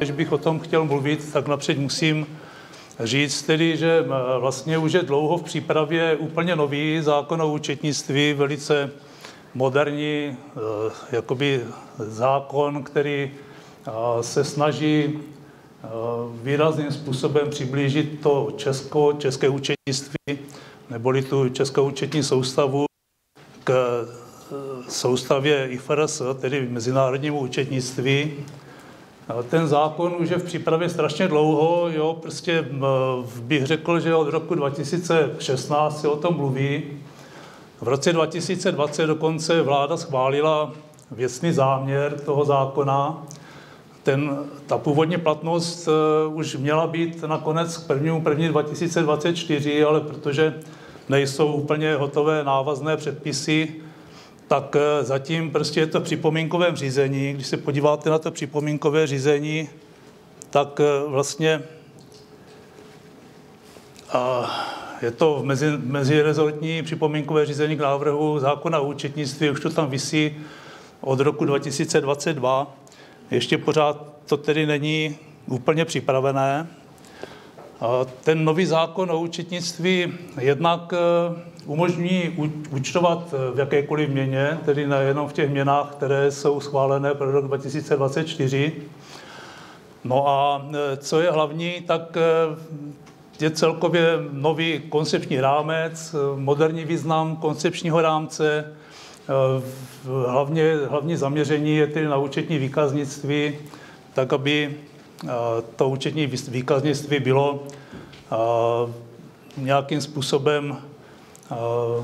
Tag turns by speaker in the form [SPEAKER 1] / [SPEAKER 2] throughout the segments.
[SPEAKER 1] Když bych o tom chtěl mluvit, tak napřed musím říct tedy, že vlastně už je dlouho v přípravě úplně nový zákon o účetnictví, velice moderní jakoby zákon, který se snaží výrazným způsobem přiblížit to české účetnictví, neboli tu českou účetní soustavu k soustavě IFRS, tedy mezinárodnímu účetnictví. Ten zákon už je v přípravě strašně dlouho, jo, prostě bych řekl, že od roku 2016 se o tom mluví. V roce 2020 dokonce vláda schválila věcný záměr toho zákona. Ta původní platnost už měla být nakonec k 1. 2024, ale protože nejsou úplně hotové návazné předpisy, tak zatím prostě je to v připomínkovém řízení. Když se podíváte na to připomínkové řízení, tak vlastně je to mezirezortní připomínkové řízení k návrhu zákona o účetnictví, už to tam visí od roku 2022. Ještě pořád to tedy není úplně připravené. Ten nový zákon o účetnictví jednak umožní účtovat v jakékoliv měně, tedy nejenom v těch měnách, které jsou schválené pro rok 2024. No a co je hlavní, tak je celkově nový koncepční rámec, moderní význam koncepčního rámce. Hlavní zaměření je tedy na účetní výkaznictví, tak aby to účetní výkaznictví bylo nějakým způsobem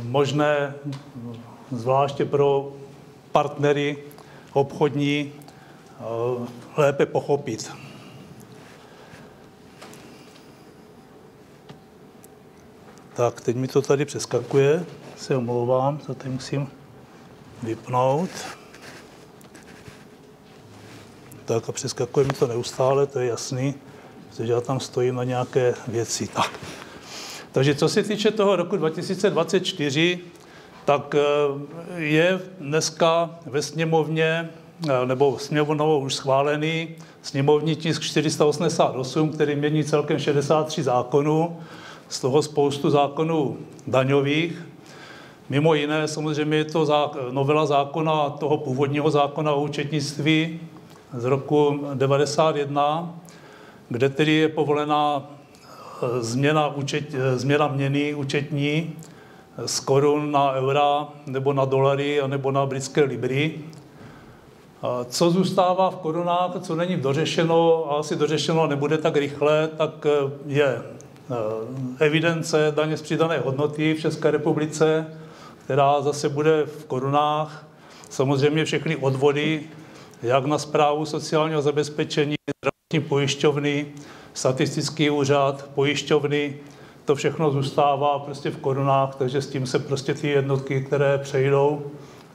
[SPEAKER 1] možné, zvláště pro partnery obchodní, lépe pochopit. Tak, teď mi to tady přeskakuje, se omlouvám, to tady musím vypnout. Tak a přeskakuje mi to neustále, to je jasný, protože já tam stojím na nějaké věci. Tak. Takže co se týče toho roku 2024, tak je dneska ve sněmovně, nebo sněmovnou už schválený sněmovní tisk 488, který mění celkem 63 zákonů, z toho spoustu zákonů daňových. Mimo jiné samozřejmě je to novela zákona, toho původního zákona o účetnictví z roku 1991, kde tedy je povolená změna měny účetní z korun na eura, nebo na dolary, nebo na britské libry. Co zůstává v korunách, co není dořešeno, a asi dořešeno nebude tak rychle, tak je evidence daně z přidané hodnoty v České republice, která zase bude v korunách. Samozřejmě všechny odvody, jak na správu sociálního zabezpečení, zdravotní pojišťovny, statistický úřad, pojišťovny, to všechno zůstává prostě v korunách, takže s tím se prostě ty jednotky, které přejdou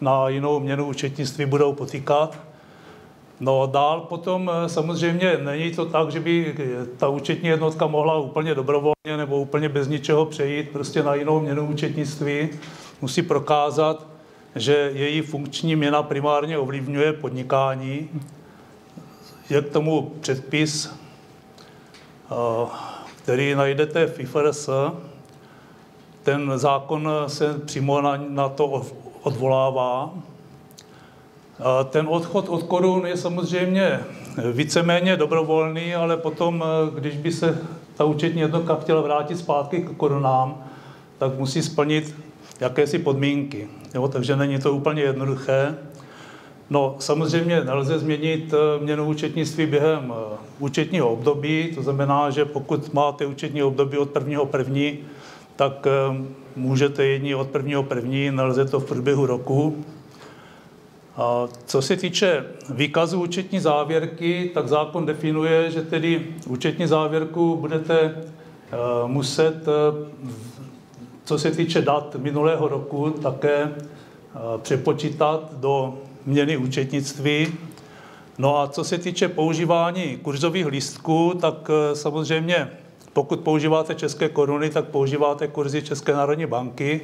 [SPEAKER 1] na jinou měnu účetnictví, budou potýkat. No dál potom samozřejmě není to tak, že by ta účetní jednotka mohla úplně dobrovolně nebo úplně bez ničeho přejít prostě na jinou měnu účetnictví. Musí prokázat, že její funkční měna primárně ovlivňuje podnikání. Je k tomu předpis, který najdete v IFRS. Ten zákon se přímo na to odvolává. Ten odchod od korun je samozřejmě víceméně dobrovolný, ale potom, když by se ta účetní jednotka chtěla vrátit zpátky k korunám, tak musí splnit jakési podmínky. Jo, takže není to úplně jednoduché. No, samozřejmě nelze změnit měnu účetnictví během účetního období, to znamená, že pokud máte účetní období od 1.1., tak můžete jednat od 1.1., nelze to v průběhu roku. A co se týče výkazu účetní závěrky, tak zákon definuje, že tedy účetní závěrku budete muset, co se týče dat minulého roku, také přepočítat do měny účetnictví. No a co se týče používání kurzových lístků, tak samozřejmě pokud používáte české koruny, tak používáte kurzy České národní banky.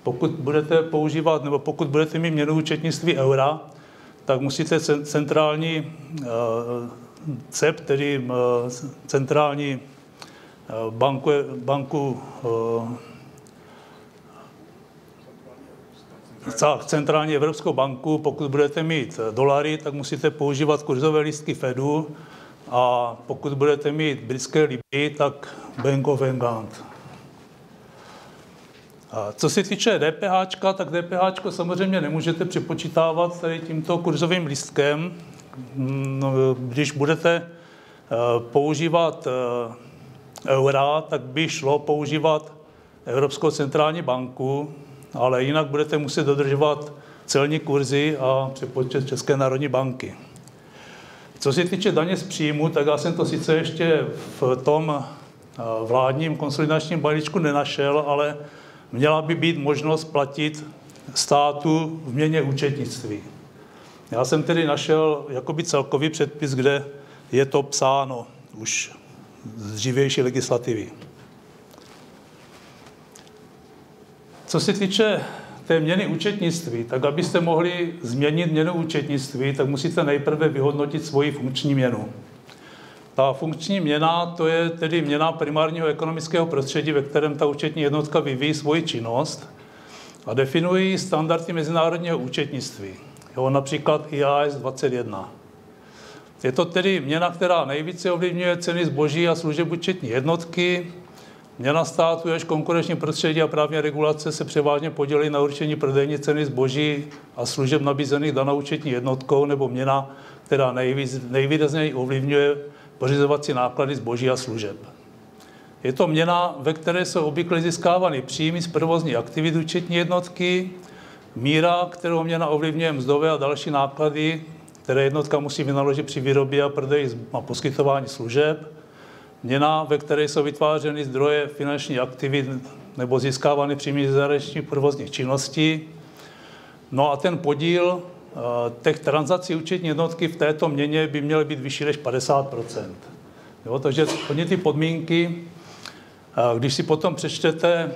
[SPEAKER 1] Pokud budete používat, nebo pokud budete mít měnu účetnictví eura, tak musíte centrální CEP, tedy centrální centrální evropskou banku, pokud budete mít dolary, tak musíte používat kurzové lístky Fedu, a pokud budete mít britské libry, tak Bank of England. A co se týče DPH, tak DPH samozřejmě nemůžete připočítávat tady tímto kurzovým lístkem. Když budete používat eura, tak by šlo používat Evropskou centrální banku, ale jinak budete muset dodržovat celní kurzy a přepočet České národní banky. Co se týče daně z příjmu, tak já jsem to sice ještě v tom vládním konsolidačním balíčku nenašel, ale měla by být možnost platit státu v měně účetnictví. Já jsem tedy našel jakoby celkový předpis, kde je to psáno už z dřívější legislativy. Co se týče té měny účetnictví, tak abyste mohli změnit měnu účetnictví, tak musíte nejprve vyhodnotit svoji funkční měnu. Ta funkční měna, to je tedy měna primárního ekonomického prostředí, ve kterém ta účetní jednotka vyvíjí svoji činnost a definují standardy mezinárodního účetnictví. Jo, například IAS 21. Je to tedy měna, která nejvíce ovlivňuje ceny zboží a služeb účetní jednotky. Měna státu, jež konkurenční prostředí a právní regulace se převážně podílí na určení prodejní ceny zboží a služeb nabízených danou účetní jednotkou, nebo měna, která nejvýrazněji ovlivňuje pořizovací náklady zboží a služeb. Je to měna, ve které jsou obvykle získávány příjmy z provozní aktivit účetní jednotky, míra, kterou měna ovlivňuje mzdové a další náklady, které jednotka musí vynaložit při výrobě a prodeji a poskytování služeb, měna, ve které jsou vytvářeny zdroje finanční aktivit nebo získávány příjmy z zahraničních provozních činností. No a ten podíl těch transakcí účetní jednotky v této měně by měly být vyšší než 50%. Jo, takže oni ty podmínky, když si potom přečtete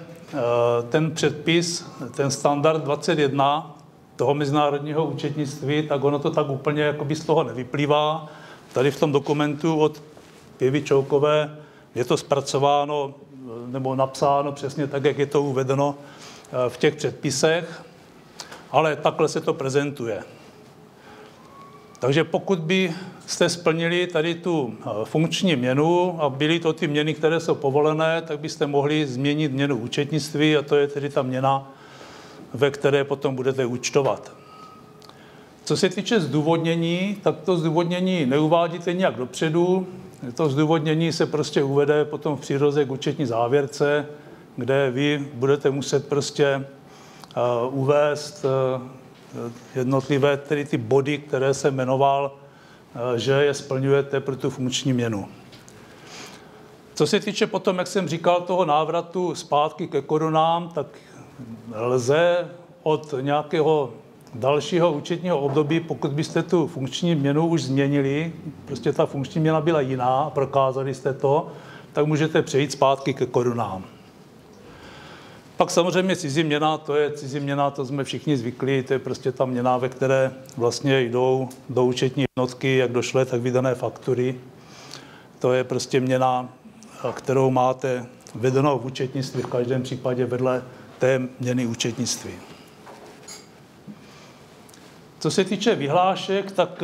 [SPEAKER 1] ten předpis, ten standard 21 toho mezinárodního účetnictví, tak ono to tak úplně jakoby z toho nevyplývá. Tady v tom dokumentu od Pěvy Čoukové je to zpracováno nebo napsáno přesně tak, jak je to uvedeno v těch předpisech, ale takhle se to prezentuje. Takže pokud byste splnili tady tu funkční měnu a byly to ty měny, které jsou povolené, tak byste mohli změnit měnu účetnictví a to je tedy ta měna, ve které potom budete účtovat. Co se týče zdůvodnění, tak to zdůvodnění neuvádíte nějak dopředu. To zdůvodnění se prostě uvede potom v příloze k účetní závěrce, kde vy budete muset prostě uvést jednotlivé tedy ty body, které jsem jmenoval, že je splňujete pro tu funkční měnu. Co se týče potom, jak jsem říkal, toho návratu zpátky ke korunám, tak lze od nějakého dalšího účetního období, pokud byste tu funkční měnu už změnili, prostě ta funkční měna byla jiná, prokázali jste to, tak můžete přejít zpátky ke korunám. Pak samozřejmě cizí měna, to jsme všichni zvyklí, to je prostě ta měna, ve které vlastně jdou do účetní jednotky, jak došlé, tak vydané faktury. To je prostě měna, kterou máte vedenou v účetnictví, v každém případě vedle té měny účetnictví. Co se týče vyhlášek, tak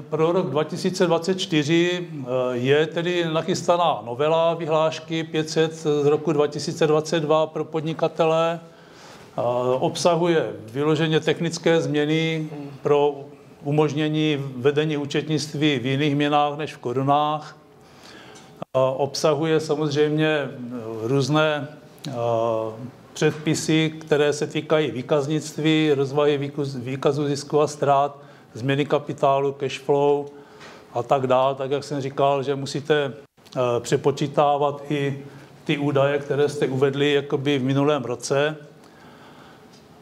[SPEAKER 1] pro rok 2024 je tedy nachystaná novela vyhlášky 500 z roku 2022 pro podnikatele. Obsahuje vyloženě technické změny pro umožnění vedení účetnictví v jiných měnách než v korunách. Obsahuje samozřejmě různé předpisy, které se týkají výkaznictví, rozvahy výkazu zisku a ztrát, změny kapitálu, cash flow a tak dále. Tak, jak jsem říkal, že musíte přepočítávat i ty údaje, které jste uvedli jakoby v minulém roce.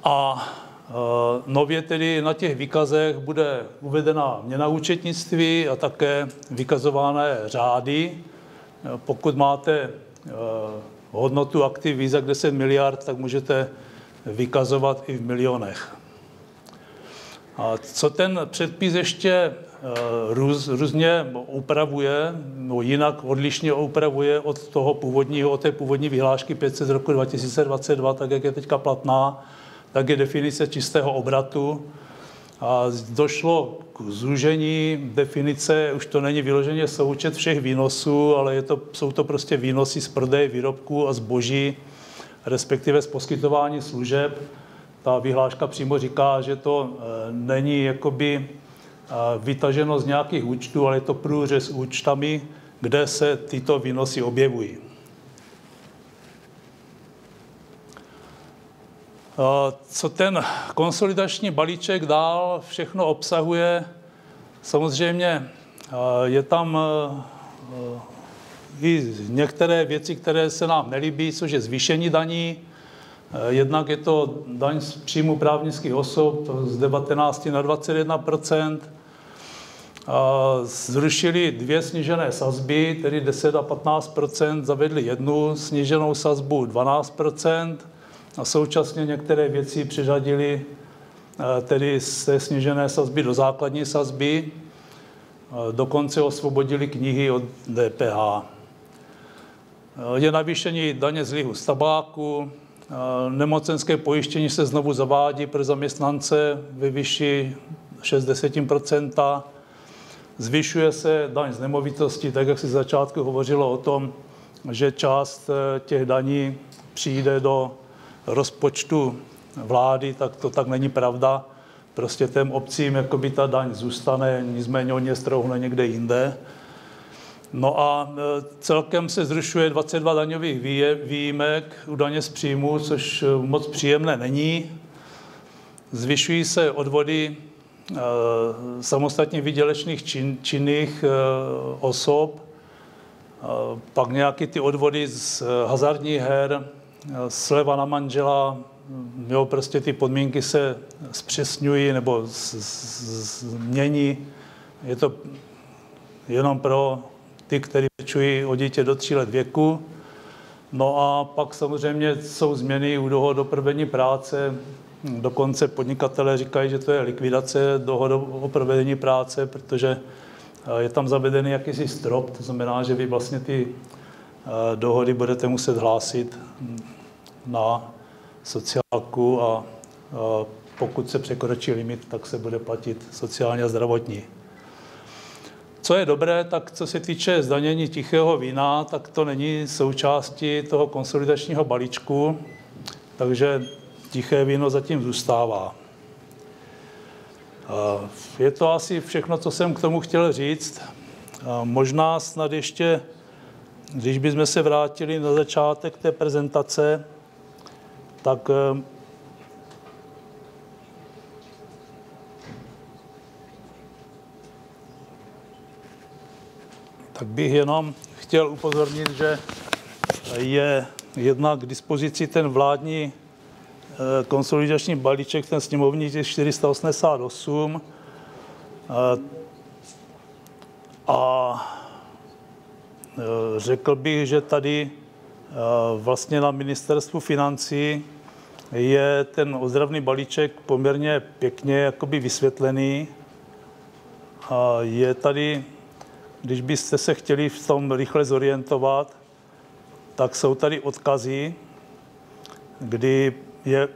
[SPEAKER 1] A nově tedy na těch výkazech bude uvedena měna účetnictví a také vykazované řády. Pokud máte hodnotu aktiv víc jak 10 miliard, tak můžete vykazovat i v milionech. A co ten předpis ještě různě upravuje, no jinak odlišně upravuje od té původní vyhlášky 500 z roku 2022, tak jak je teďka platná, tak je definice čistého obratu. A došlo k zúžení definice, už to není vyloženě součet všech výnosů, ale jsou to prostě výnosy z prodeje výrobků a zboží, respektive z poskytování služeb. Ta vyhláška přímo říká, že to není jakoby vytaženo z nějakých účtů, ale je to průřez účtami, kde se tyto výnosy objevují. Co ten konsolidační balíček dál všechno obsahuje, samozřejmě je tam i některé věci, které se nám nelíbí, což je zvýšení daní. Jednak je to daň z příjmu právnických osob z 19 na 21%. Zrušili 2 snížené sazby, tedy 10 a 15%, zavedli jednu sníženou sazbu 12%. A současně některé věci přiřadili tedy z té snížené sazby do základní sazby. Dokonce osvobodili knihy od DPH. Je navýšení daně z lihu z tabáku. Nemocenské pojištění se znovu zavádí pro zaměstnance ve výši 60%. Zvyšuje se daň z nemovitosti, tak jak se z začátku hovořilo o tom, že část těch daní přijde do rozpočtu vlády, tak to tak není pravda. Prostě těm obcím jakoby ta daň zůstane, nicméně oni je strouhne někde jinde. No a celkem se zrušuje 22 daňových výjimek u daně z příjmu, což moc příjemné není. Zvyšují se odvody samostatně výdělečných činných osob, pak nějaké ty odvody z hazardních her, sleva na manžela, jo, prostě ty podmínky se zpřesňují nebo změní. Je to jenom pro ty, kteří pečují o dítě do 3 let věku. No a pak samozřejmě jsou změny u dohod o provedení práce. Dokonce podnikatelé říkají, že to je likvidace dohod o provedení práce, protože je tam zavedený jakýsi strop, to znamená, že vy vlastně ty dohody budete muset hlásit na sociálku a pokud se překročí limit, tak se bude platit sociální a zdravotní. Co je dobré, tak co se týče zdanění tichého vína, tak to není součástí toho konsolidačního balíčku, takže tiché víno zatím zůstává. Je to asi všechno, co jsem k tomu chtěl říct. Možná snad ještě, když bychom se vrátili na začátek té prezentace, tak bych jenom chtěl upozornit, že je jednak k dispozici ten vládní konsolidační balíček, ten sněmovní tisk 488. A řekl bych, že tady vlastně na ministerstvu financí je ten ozdravný balíček poměrně pěkně jakoby vysvětlený. A je tady, když byste se chtěli v tom rychle zorientovat, tak jsou tady odkazy, kdy je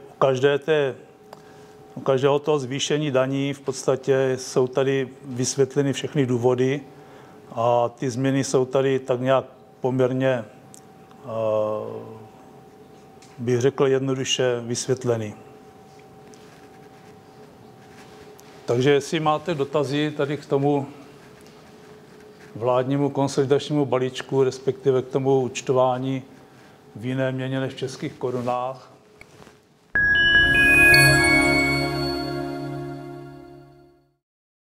[SPEAKER 1] u každého toho zvýšení daní v podstatě jsou tady vysvětleny všechny důvody a ty změny jsou tady tak nějak poměrně, bych řekl jednoduše, vysvětleny. Takže jestli máte dotazy tady k tomu vládnímu konsolidačnímu balíčku, respektive k tomu účtování v jiné měně než v českých korunách,